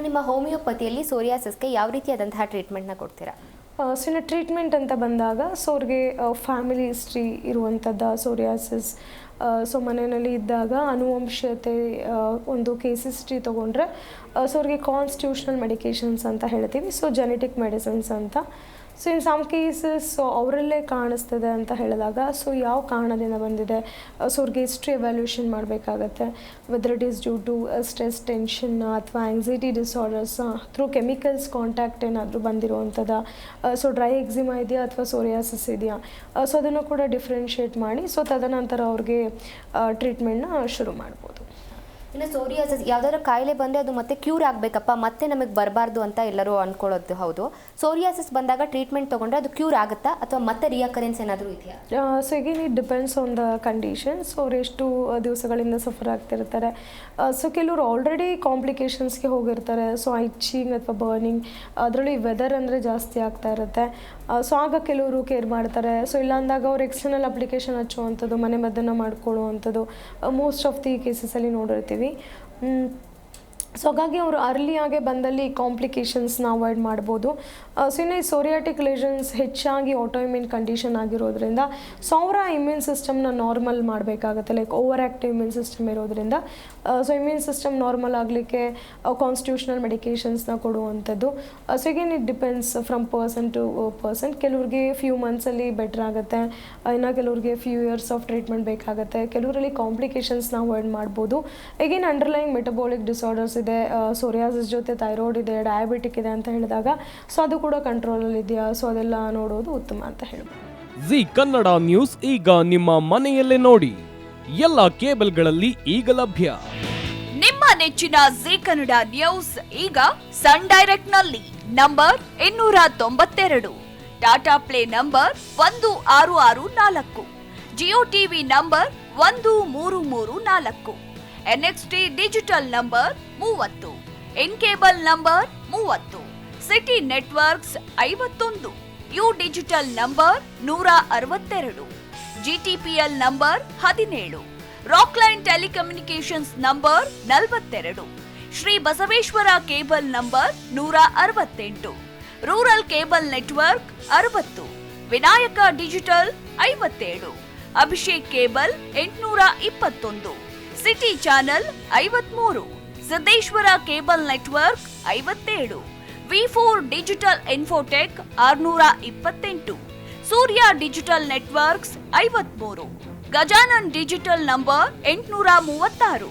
ನಿಮ್ಮ ಹೋಮಿಯೋಪತಿಯಲ್ಲಿ ಸೋರಿಯಾಸಿಸ್ಗೆ ಯಾವ ರೀತಿಯಾದಂತಹ ಟ್ರೀಟ್ಮೆಂಟ್ನ ಕೊಡ್ತೀರಾ? ಸೊ ಇನ್ನು ಟ್ರೀಟ್ಮೆಂಟ್ ಅಂತ ಬಂದಾಗ ಸೊ ಅವ್ರಿಗೆ ಫ್ಯಾಮಿಲಿ ಹಿಸ್ಟ್ರಿ ಇರುವಂಥದ್ದು ಸೋರಿಯಾಸಿಸ್, ಸೊ ಮನೆಯಲ್ಲಿ ಇದ್ದಾಗ ಆನುವಂಶೀಯತೆ ಒಂದು ಕೇಸ್ ಹಿಸ್ಟ್ರಿ ತೊಗೊಂಡ್ರೆ ಸೊ ಅವ್ರಿಗೆ ಕಾನ್ಸ್ಟಿಟ್ಯೂಷನಲ್ ಮೆಡಿಕೇಷನ್ಸ್ ಅಂತ ಹೇಳ್ತೀವಿ, ಸೊ ಜೆನೆಟಿಕ್ ಮೆಡಿಸಿನ್ಸ್ ಅಂತ. So in some cases so ಅವರಲ್ಲೇ ಕಾಣಿಸ್ತದೆ ಅಂತ ಹೇಳಿದಾಗ ಸೊ ಯಾವ ಕಾರಣದಿಂದ ಬಂದಿದೆ, ಸೊ ಅವ್ರಿಗೆ ಹಿಸ್ಟ್ರಿ ಎವ್ಯಾಲ್ಯೂಷನ್ ಮಾಡಬೇಕಾಗತ್ತೆ. Whether it is due to stress, tension ಅಥವಾ anxiety disorders through chemicals contact ಏನಾದರೂ ಬಂದಿರುವಂಥದ್ದು, ಸೊ ಡ್ರೈ ಎಕ್ಸಿಮಾ ಇದೆಯಾ ಅಥವಾ ಸೋರಿಯಾಸಿಸ್ ಇದೆಯಾ, ಸೊ ಅದನ್ನು ಕೂಡ ಡಿಫ್ರೆನ್ಷಿಯೇಟ್ ಮಾಡಿ ಸೊ ತದನಂತರ ಅವ್ರಿಗೆ ಟ್ರೀಟ್ಮೆಂಟ್ನ ಶುರು ಮಾಡ್ಬೋದು. ಇನ್ನು ಸೋರಿಯಾಸಿಸ್ ಯಾವುದಾದ್ರೂ ಕಾಯಿಲೆ ಬಂದರೆ ಅದು ಮತ್ತೆ ಕ್ಯೂರ್ ಆಗಬೇಕಪ್ಪ, ಮತ್ತೆ ನಮಗೆ ಬರಬಾರ್ದು ಅಂತ ಎಲ್ಲರೂ ಅಂದ್ಕೊಳ್ಳೋದು ಹೌದು. ಸೋರಿಯಾಸಿಸ್ ಬಂದಾಗ ಟ್ರೀಟ್ಮೆಂಟ್ ತೊಗೊಂಡ್ರೆ ಅದು ಕ್ಯೂರ್ ಆಗುತ್ತಾ ಅಥವಾ ಮತ್ತೆ ರಿಯಕರೆನ್ಸ್ ಏನಾದರೂ ಇದೆಯಾ? ಸೊ ಈಗೇನು it depends on the condition. So ಅವ್ರು ಎಷ್ಟು ದಿವಸಗಳಿಂದ ಸಫರ್ ಆಗ್ತಿರ್ತಾರೆ. ಸೊ ಕೆಲವರು ಆಲ್ರೆಡಿ ಕಾಂಪ್ಲಿಕೇಶನ್ಸ್ಗೆ ಹೋಗಿರ್ತಾರೆ, ಸೊ ಇಚ್ಚಿಂಗ್ ಅಥವಾ ಬರ್ನಿಂಗ್, ಅದರಲ್ಲಿ ವೆದರ್ ಅಂದರೆ ಜಾಸ್ತಿ ಆಗ್ತಾ ಇರುತ್ತೆ. ಸೊ ಆಗ ಕೆಲವರು ಕೇರ್ ಮಾಡ್ತಾರೆ. ಸೊ ಇಲ್ಲ ಅಂದಾಗ ಅವ್ರು ಎಕ್ಸ್ಟರ್ನಲ್ ಅಪ್ಲಿಕೇಶನ್ ಹಚ್ಚುವಂಥದ್ದು, ಮನೆ ಮದ್ದನ್ನು ಮಾಡ್ಕೊಳ್ಳುವಂಥದ್ದು ಮೋಸ್ಟ್ ಆಫ್ ದಿ ಕೇಸಸಲ್ಲಿ ನೋಡಿರ್ತೀವಿ. ಸೊ ಹಾಗಾಗಿ ಅವರು ಅರ್ಲಿಯಾಗೆ ಬಂದಲ್ಲಿ ಕಾಂಪ್ಲಿಕೇಶನ್ಸ್ನ ಅವಾಯ್ಡ್ ಮಾಡ್ಬೋದು. ಸೊ ಇನ್ನು ಈ ಸೋರಿಯಾಟಿಕ್ ಲೆಷನ್ಸ್ ಹೆಚ್ಚಾಗಿ ಆಟೋಇಮ್ಯೂನ್ ಕಂಡೀಷನ್ ಆಗಿರೋದ್ರಿಂದ ಸೊ ಅವರ ಇಮ್ಯೂನ್ ಸಿಸ್ಟಮ್ನ ನಾರ್ಮಲ್ ಮಾಡಬೇಕಾಗತ್ತೆ. Like over active immune system ಇರೋದ್ರಿಂದ ಸೊ ಇಮ್ಯೂನ್ ಸಿಸ್ಟಮ್ ನಾರ್ಮಲ್ ಆಗಲಿಕ್ಕೆ ಕಾನ್ಸ್ಟಿಟ್ಯೂಷನಲ್ ಮೆಡಿಕೇಷನ್ಸ್ನ ಕೊಡುವಂಥದ್ದು. ಸೊ ಈಗೇನು it depends from person to person. ಕೆಲವ್ರಿಗೆ ಫ್ಯೂ ಮಂತ್ಸಲ್ಲಿ ಬೆಟರ್ ಆಗುತ್ತೆ, ಇನ್ನು ಕೆಲವ್ರಿಗೆ ಫ್ಯೂ ಇಯರ್ಸ್ ಆಫ್ ಟ್ರೀಟ್ಮೆಂಟ್ ಬೇಕಾಗುತ್ತೆ. ಕೆಲವರಲ್ಲಿ ಕಾಂಪ್ಲಿಕೇಶನ್ಸ್ನ ಅವಾಯ್ಡ್ ಮಾಡ್ಬೋದು. ಈಗೇನು ಅಂಡರ್ಲೈನ್ ಮೆಟಬಾಲಿಕ್ ಡಿಸಾರ್ಡರ್ಸ್ ಇದೆ, ಸೋರಿಯಾಸಿಸ್ ಜೊತೆ ಥೈರಾಯ್ಡ್ ಇದೆ, ಡಯಾಬಿಟಿಕ್ ಇದೆ ಅಂತ ಹೇಳಿದಾಗ ಸೊ ಅದು ಕೂಡ ಕಂಟ್ರೋಲಲ್ಲಿ ಇದೆಯಾ, ಸೊ ಅದೆಲ್ಲ ನೋಡೋದು ಉತ್ತಮ ಅಂತ ಹೇಳ್ಬೋದು. ಜಿ ಕನ್ನಡ ನ್ಯೂಸ್ ಈಗ ನಿಮ್ಮ ಮನೆಯಲ್ಲೇ ನೋಡಿ, ಎಲ್ಲ ಕೇಬಲ್ಗಳಲ್ಲಿ ಈಗ ಲಭ್ಯ. ನಿಮ್ಮ ನೆಚ್ಚಿನ ಜಿ ಕನ್ನಡ ನ್ಯೂಸ್ ಈಗ ಸನ್ ಡೈರೆಕ್ಟ್ ನಲ್ಲಿ number 292, Tata play number 1664, Jio TV number 1334, NXT digital number 30, N cable number 30, city networks 51, U digital number 162, GTPL number 17, Rockline telecommunications number 42, Shri Basaveshwara cable number 168, rural cable network 60, Vinayaka digital 57, Abhishek cable 821, city channel 53, Siddeshwara cable network 57, ವಿ4 digital infotech 628, Surya digital networks 53, Gajanan digital number 836,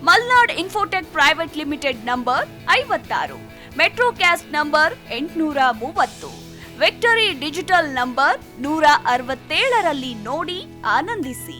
Malnad infotech private limited number 56, Metrocast number 830, victory digital number 167ರಲ್ಲಿ ನೋಡಿ ಆನಂದಿಸಿ.